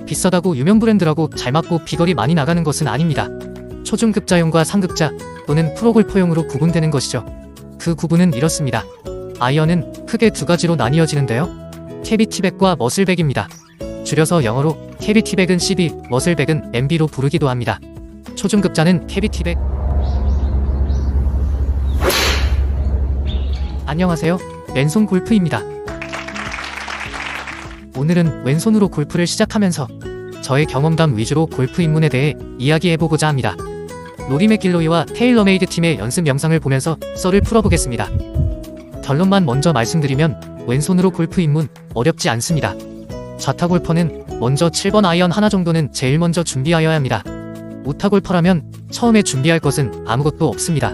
비싸다고 유명 브랜드라고 잘 맞고 비거리 많이 나가는 것은 아닙니다. 초중급자용과 상급자 또는 프로골퍼용으로 구분되는 것이죠. 그 구분은 이렇습니다. 아이언은 크게 두 가지로 나뉘어지는데요. 캐비티백과 머슬백입니다. 줄여서 영어로 캐비티백은 CB, 머슬백은 MB로 부르기도 합니다. 초중급자는 캐비티백. 안녕하세요. 왼손 골프입니다. 오늘은 왼손으로 골프를 시작하면서 저의 경험담 위주로 골프 입문에 대해 이야기해보고자 합니다. 로리 맥길로이와 테일러메이드 팀의 연습 영상을 보면서 썰을 풀어보겠습니다. 결론만 먼저 말씀드리면 왼손으로 골프 입문 어렵지 않습니다. 좌타 골퍼는 먼저 7번 아이언 하나 정도는 제일 먼저 준비하여야 합니다. 우타 골퍼라면 처음에 준비할 것은 아무것도 없습니다.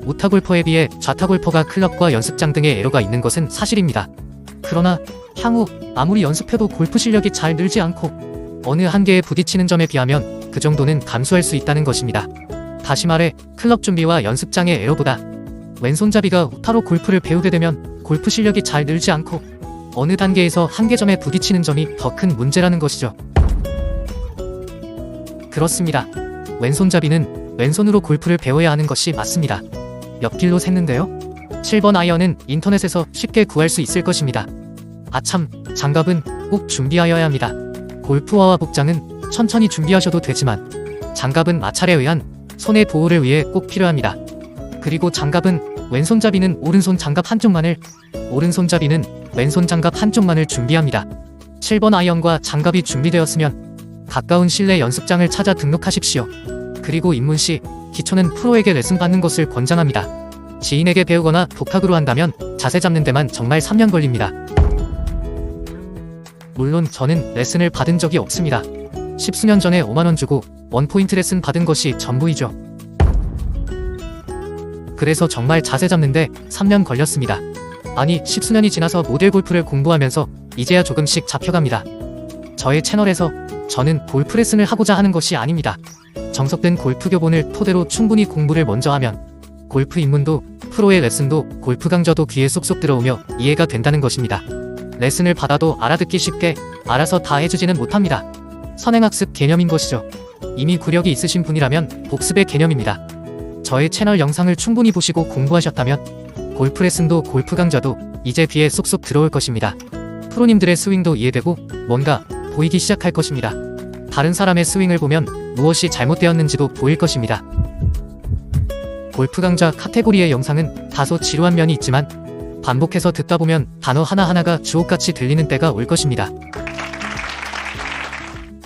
우타 골퍼에 비해 좌타 골퍼가 클럽과 연습장 등의 에러가 있는 것은 사실입니다. 그러나 향후 아무리 연습해도 골프 실력이 잘 늘지 않고 어느 한계에 부딪히는 점에 비하면 그 정도는 감수할 수 있다는 것입니다. 다시 말해 클럽 준비와 연습장의 에러보다 왼손잡이가 우타로 골프를 배우게 되면 골프 실력이 잘 늘지 않고 어느 단계에서 한계점에 부딪히는 점이 더 큰 문제라는 것이죠. 그렇습니다. 왼손잡이는 왼손으로 골프를 배워야 하는 것이 맞습니다. 몇 길로 샜는데요? 7번 아이언은 인터넷에서 쉽게 구할 수 있을 것입니다. 아참, 장갑은 꼭 준비하여야 합니다. 골프화와 복장은 천천히 준비하셔도 되지만 장갑은 마찰에 의한 손의 보호를 위해 꼭 필요합니다. 그리고 장갑은 왼손잡이는 오른손 장갑 한쪽만을, 오른손잡이는 왼손 장갑 한쪽만을 준비합니다. 7번 아이언과 장갑이 준비되었으면 가까운 실내 연습장을 찾아 등록하십시오. 그리고 입문 시 기초는 프로에게 레슨 받는 것을 권장합니다. 지인에게 배우거나 독학으로 한다면 자세 잡는 데만 정말 3년 걸립니다. 물론 저는 레슨을 받은 적이 없습니다. 10수년 전에 5만원 주고 원포인트 레슨 받은 것이 전부이죠. 그래서 정말 자세 잡는데 3년 걸렸습니다. 아니 10수년이 지나서 모델 골프를 공부하면서 이제야 조금씩 잡혀갑니다. 저의 채널에서 저는 골프 레슨을 하고자 하는 것이 아닙니다. 정석된 골프 교본을 토대로 충분히 공부를 먼저 하면 골프 입문도 프로의 레슨도 골프 강좌도 귀에 쏙쏙 들어오며 이해가 된다는 것입니다. 레슨을 받아도 알아듣기 쉽게 알아서 다 해주지는 못합니다. 선행학습 개념인 것이죠. 이미 구력이 있으신 분이라면 복습의 개념입니다. 저의 채널 영상을 충분히 보시고 공부하셨다면 골프 레슨도 골프 강좌도 이제 귀에 쏙쏙 들어올 것입니다. 프로님들의 스윙도 이해되고 뭔가 보이기 시작할 것입니다. 다른 사람의 스윙을 보면 무엇이 잘못되었는지도 보일 것입니다. 골프 강좌 카테고리의 영상은 다소 지루한 면이 있지만 반복해서 듣다 보면 단어 하나하나가 주옥같이 들리는 때가 올 것입니다.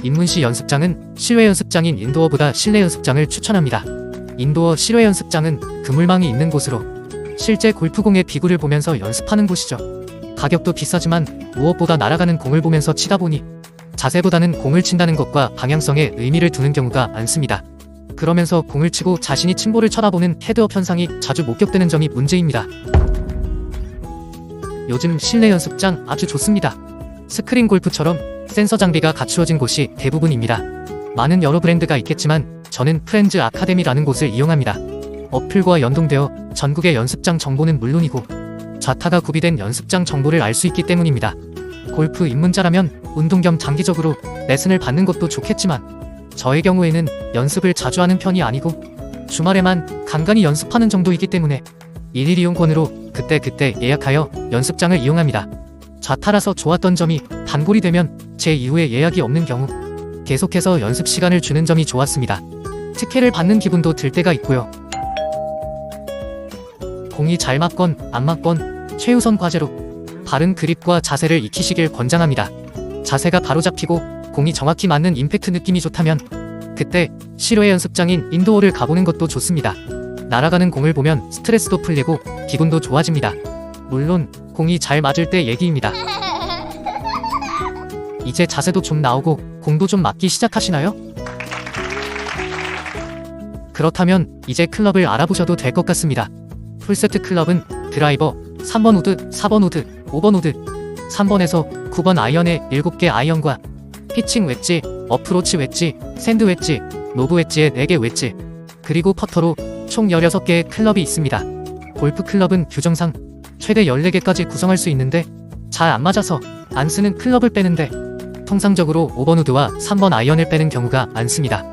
입문시 연습장은 실외 연습장인 인도어보다 실내 연습장을 추천합니다. 인도어 실외 연습장은 그물망이 있는 곳으로 실제 골프공의 비구를 보면서 연습하는 곳이죠. 가격도 비싸지만 무엇보다 날아가는 공을 보면서 치다 보니 자세보다는 공을 친다는 것과 방향성에 의미를 두는 경우가 많습니다. 그러면서 공을 치고 자신이 친 볼을 쳐다보는 헤드업 현상이 자주 목격되는 점이 문제입니다. 요즘 실내 연습장 아주 좋습니다. 스크린 골프처럼 센서 장비가 갖추어진 곳이 대부분입니다. 많은 여러 브랜드가 있겠지만 저는 프렌즈 아카데미라는 곳을 이용합니다. 어플과 연동되어 전국의 연습장 정보는 물론이고 좌타가 구비된 연습장 정보를 알 수 있기 때문입니다. 골프 입문자라면 운동 겸 장기적으로 레슨을 받는 것도 좋겠지만 저의 경우에는 연습을 자주 하는 편이 아니고 주말에만 간간히 연습하는 정도이기 때문에 일일 이용권으로 그때그때 예약하여 연습장을 이용합니다. 좌타라서 좋았던 점이 단골이 되면 제 이후에 예약이 없는 경우 계속해서 연습 시간을 주는 점이 좋았습니다. 특혜를 받는 기분도 들 때가 있고요. 공이 잘 맞건 안 맞건 최우선 과제로 바른 그립과 자세를 익히시길 권장합니다. 자세가 바로 잡히고 공이 정확히 맞는 임팩트 느낌이 좋다면 그때 실외 연습장인 인도어를 가보는 것도 좋습니다. 날아가는 공을 보면 스트레스도 풀리고 기분도 좋아집니다. 물론 공이 잘 맞을 때 얘기입니다. 이제 자세도 좀 나오고 공도 좀 맞기 시작하시나요? 그렇다면 이제 클럽을 알아보셔도 될 것 같습니다. 풀세트 클럽은 드라이버, 3번 우드, 4번 우드, 5번 우드, 3번에서 9번 아이언의 7개 아이언과 피칭 웨지, 어프로치 웨지, 샌드 웨지, 로브 웨지의 4개 웨지, 그리고 퍼터로 총 16개의 클럽이 있습니다. 골프 클럽은 규정상 최대 14개까지 구성할 수 있는데 잘 안 맞아서 안 쓰는 클럽을 빼는데 통상적으로 5번 우드와 3번 아이언을 빼는 경우가 많습니다.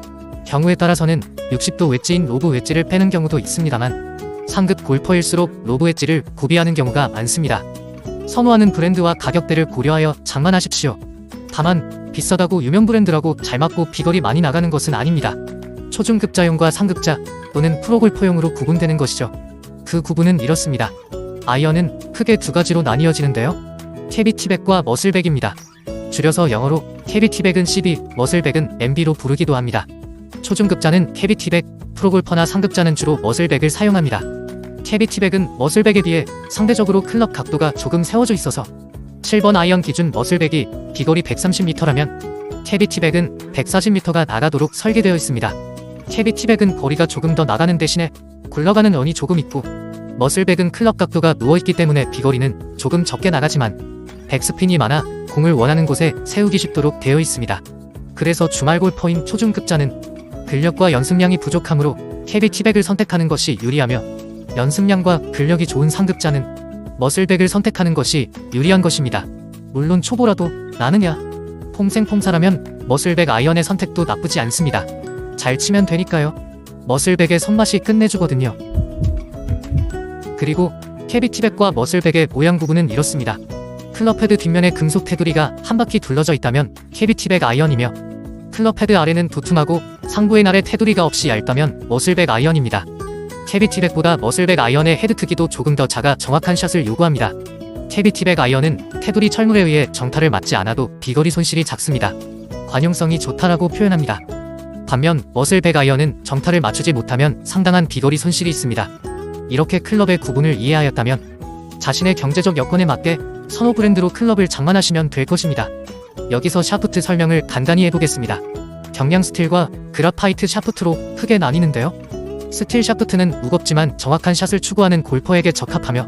경우에 따라서는 60도 웨지인 로브 웨지를 빼는 경우도 있습니다만 상급 골퍼일수록 로브 웨지를 구비하는 경우가 많습니다. 선호하는 브랜드와 가격대를 고려하여 장만하십시오. 다만 비싸다고 유명 브랜드라고 잘 맞고 비거리 많이 나가는 것은 아닙니다. 초중급자용과 상급자 또는 프로골퍼용으로 구분되는 것이죠. 그 구분은 이렇습니다. 아이언은 크게 두 가지로 나뉘어지는데요. 캐비티백과 머슬백입니다. 줄여서 영어로 캐비티백은 CB, 머슬백은 MB로 부르기도 합니다. 초중급자는 캐비티백, 프로골퍼나 상급자는 주로 머슬백을 사용합니다. 캐비티백은 머슬백에 비해 상대적으로 클럽 각도가 조금 세워져 있어서 7번 아이언 기준 머슬백이 비거리 130m라면 캐비티백은 140m가 나가도록 설계되어 있습니다. 캐비티백은 거리가 조금 더 나가는 대신에 굴러가는 런이 조금 있고 머슬백은 클럽 각도가 누워있기 때문에 비거리는 조금 적게 나가지만 백스핀이 많아 공을 원하는 곳에 세우기 쉽도록 되어 있습니다. 그래서 주말 골퍼인 초중급자는 근력과 연습량이 부족하므로 캐비티백을 선택하는 것이 유리하며 연습량과 근력이 좋은 상급자는 머슬백을 선택하는 것이 유리한 것입니다. 물론 초보라도 나느냐 폼생폼사라면 머슬백 아이언의 선택도 나쁘지 않습니다. 잘 치면 되니까요. 머슬백의 손맛이 끝내주거든요. 그리고 캐비티백과 머슬백의 모양 구분은 이렇습니다. 클럽헤드 뒷면에 금속 테두리가 한 바퀴 둘러져 있다면 캐비티백 아이언이며 클럽헤드 아래는 도톰하고 상부의 날에 테두리가 없이 얇다면 머슬백 아이언입니다. 캐비티백보다 머슬백 아이언의 헤드 크기도 조금 더 작아 정확한 샷을 요구합니다. 캐비티백 아이언은 테두리 철물에 의해 정타를 맞지 않아도 비거리 손실이 작습니다. 관용성이 좋다라고 표현합니다. 반면 머슬백 아이언은 정타를 맞추지 못하면 상당한 비거리 손실이 있습니다. 이렇게 클럽의 구분을 이해하였다면 자신의 경제적 여건에 맞게 선호 브랜드로 클럽을 장만하시면 될 것입니다. 여기서 샤프트 설명을 간단히 해보겠습니다. 경량 스틸과 그라파이트 샤프트로 크게 나뉘는데요. 스틸 샤프트는 무겁지만 정확한 샷을 추구하는 골퍼에게 적합하며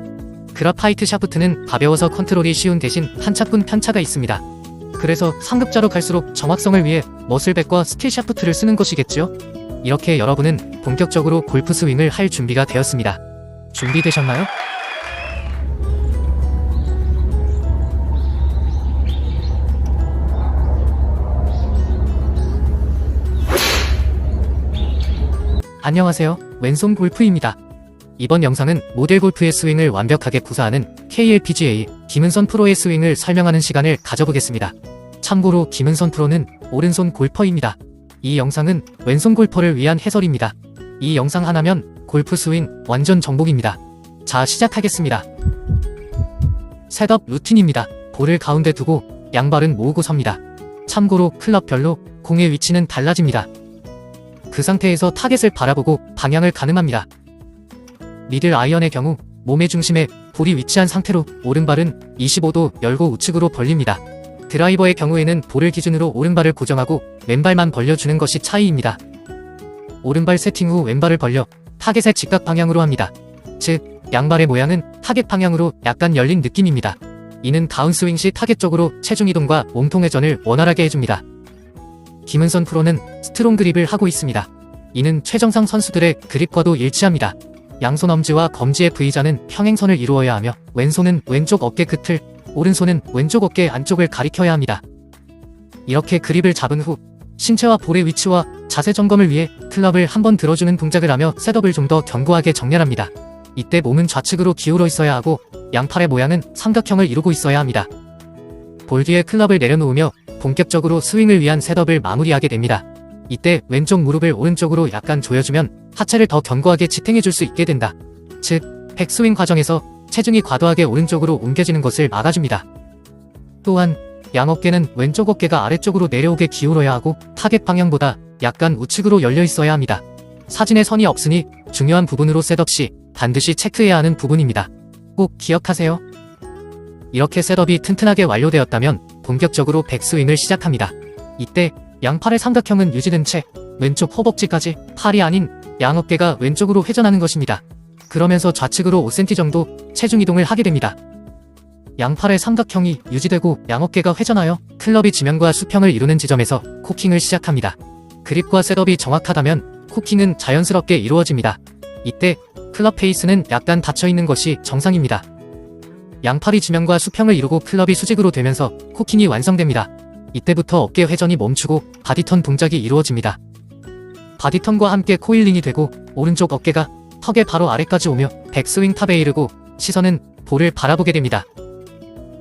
그라파이트 샤프트는 가벼워서 컨트롤이 쉬운 대신 한차뿐 편차가 있습니다. 그래서 상급자로 갈수록 정확성을 위해 머슬백과 스틸 샤프트를 쓰는 것이겠죠? 이렇게 여러분은 본격적으로 골프 스윙을 할 준비가 되었습니다. 준비되셨나요? 안녕하세요. 왼손 골프입니다. 이번 영상은 모델 골프의 스윙을 완벽하게 구사하는 KLPGA 김은선 프로의 스윙을 설명하는 시간을 가져보겠습니다. 참고로 김은선 프로는 오른손 골퍼입니다. 이 영상은 왼손 골퍼를 위한 해설입니다. 이 영상 하나면 골프 스윙 완전 정복입니다. 자, 시작하겠습니다. 셋업 루틴입니다. 볼을 가운데 두고 양발은 모으고 섭니다. 참고로 클럽별로 공의 위치는 달라집니다. 그 상태에서 타겟을 바라보고 방향을 가늠합니다. 미들 아이언의 경우 몸의 중심에 볼이 위치한 상태로 오른발은 25도 열고 우측으로 벌립니다. 드라이버의 경우에는 볼을 기준으로 오른발을 고정하고 왼발만 벌려주는 것이 차이입니다. 오른발 세팅 후 왼발을 벌려 타겟의 직각 방향으로 합니다. 즉, 양발의 모양은 타겟 방향으로 약간 열린 느낌입니다. 이는 다운스윙 시 타겟 쪽으로 체중 이동과 몸통 회전을 원활하게 해줍니다. 김은선 프로는 스트롱 그립을 하고 있습니다. 이는 최정상 선수들의 그립과도 일치합니다. 양손 엄지와 검지의 V자는 평행선을 이루어야 하며 왼손은 왼쪽 어깨 끝을, 오른손은 왼쪽 어깨 안쪽을 가리켜야 합니다. 이렇게 그립을 잡은 후 신체와 볼의 위치와 자세 점검을 위해 클럽을 한번 들어주는 동작을 하며 셋업을 좀 더 견고하게 정렬합니다. 이때 몸은 좌측으로 기울어 있어야 하고 양팔의 모양은 삼각형을 이루고 있어야 합니다. 볼 뒤에 클럽을 내려놓으며 본격적으로 스윙을 위한 셋업을 마무리하게 됩니다. 이때 왼쪽 무릎을 오른쪽으로 약간 조여주면 하체를 더 견고하게 지탱해줄 수 있게 된다. 즉, 백스윙 과정에서 체중이 과도하게 오른쪽으로 옮겨지는 것을 막아줍니다. 또한 양어깨는 왼쪽 어깨가 아래쪽으로 내려오게 기울어야 하고 타겟 방향보다 약간 우측으로 열려 있어야 합니다. 사진에 선이 없으니 중요한 부분으로 셋업 시 반드시 체크해야 하는 부분입니다. 꼭 기억하세요. 이렇게 셋업이 튼튼하게 완료되었다면 본격적으로 백스윙을 시작합니다. 이때 양팔의 삼각형은 유지된 채 왼쪽 허벅지까지 팔이 아닌 양어깨가 왼쪽으로 회전하는 것입니다. 그러면서 좌측으로 5cm 정도 체중 이동을 하게 됩니다. 양팔의 삼각형이 유지되고 양어깨가 회전하여 클럽이 지면과 수평을 이루는 지점에서 코킹을 시작합니다. 그립과 셋업이 정확하다면 코킹은 자연스럽게 이루어집니다. 이때 클럽 페이스는 약간 닫혀있는 것이 정상입니다. 양팔이 지면과 수평을 이루고 클럽이 수직으로 되면서 코킹이 완성됩니다. 이때부터 어깨 회전이 멈추고 바디턴 동작이 이루어집니다. 바디턴과 함께 코일링이 되고 오른쪽 어깨가 턱의 바로 아래까지 오며 백스윙 탑에 이르고 시선은 볼을 바라보게 됩니다.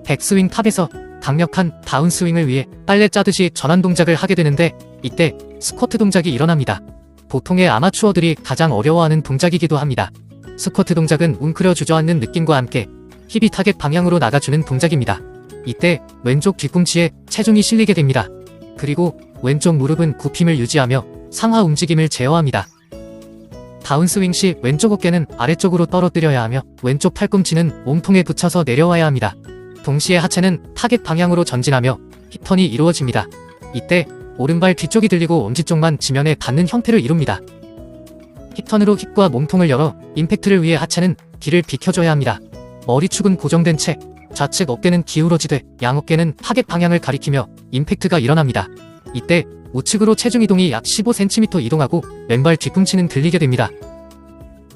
백스윙 탑에서 강력한 다운스윙을 위해 빨래 짜듯이 전환 동작을 하게 되는데 이때 스쿼트 동작이 일어납니다. 보통의 아마추어들이 가장 어려워하는 동작이기도 합니다. 스쿼트 동작은 웅크려 주저앉는 느낌과 함께 힙이 타겟 방향으로 나가주는 동작입니다. 이때 왼쪽 뒤꿈치에 체중이 실리게 됩니다. 그리고 왼쪽 무릎은 굽힘을 유지하며 상하 움직임을 제어합니다. 다운스윙 시 왼쪽 어깨는 아래쪽으로 떨어뜨려야 하며 왼쪽 팔꿈치는 몸통에 붙여서 내려와야 합니다. 동시에 하체는 타겟 방향으로 전진하며 힙턴이 이루어집니다. 이때 오른발 뒤쪽이 들리고 엄지쪽만 지면에 닿는 형태를 이룹니다. 힙턴으로 힙과 몸통을 열어 임팩트를 위해 하체는 뒤를 비켜줘야 합니다. 머리축은 고정된 채 좌측 어깨는 기울어지되 양어깨는 타겟 방향을 가리키며 임팩트가 일어납니다. 이때 우측으로 체중 이동이 약 15cm 이동하고 왼발 뒤꿈치는 들리게 됩니다.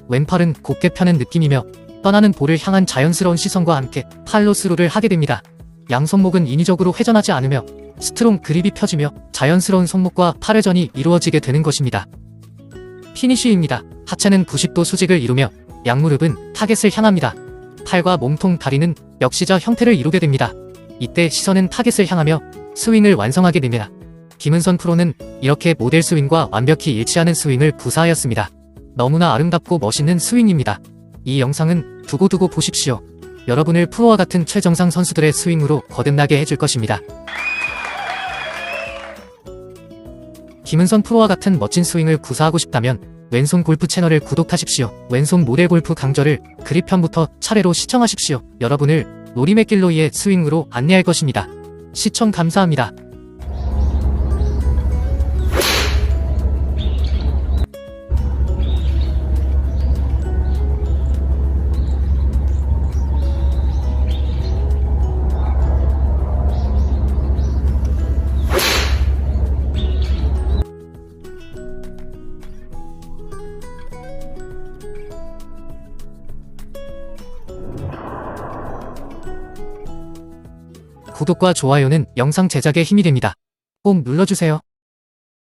왼팔은 곧게 펴는 느낌이며 떠나는 볼을 향한 자연스러운 시선과 함께 팔로 스루를 하게 됩니다. 양 손목은 인위적으로 회전하지 않으며 스트롱 그립이 펴지며 자연스러운 손목과 팔 회전이 이루어지게 되는 것입니다. 피니쉬입니다. 하체는 90도 수직을 이루며 양무릎은 타겟을 향합니다. 팔과 몸통, 다리는 역시자 형태를 이루게 됩니다. 이때 시선은 타겟을 향하며 스윙을 완성하게 됩니다. 김은선 프로는 이렇게 모델 스윙과 완벽히 일치하는 스윙을 구사하였습니다. 너무나 아름답고 멋있는 스윙입니다. 이 영상은 두고두고 보십시오. 여러분을 프로와 같은 최정상 선수들의 스윙으로 거듭나게 해줄 것입니다. 김은선 프로와 같은 멋진 스윙을 구사하고 싶다면 왼손 골프 채널을 구독하십시오. 왼손 모델 골프 강좌를 그립편부터 차례로 시청하십시오. 여러분을 노림의 길로이의 스윙으로 안내할 것입니다. 시청 감사합니다. 구독과 좋아요는 영상 제작에 힘이 됩니다. 꼭 눌러주세요.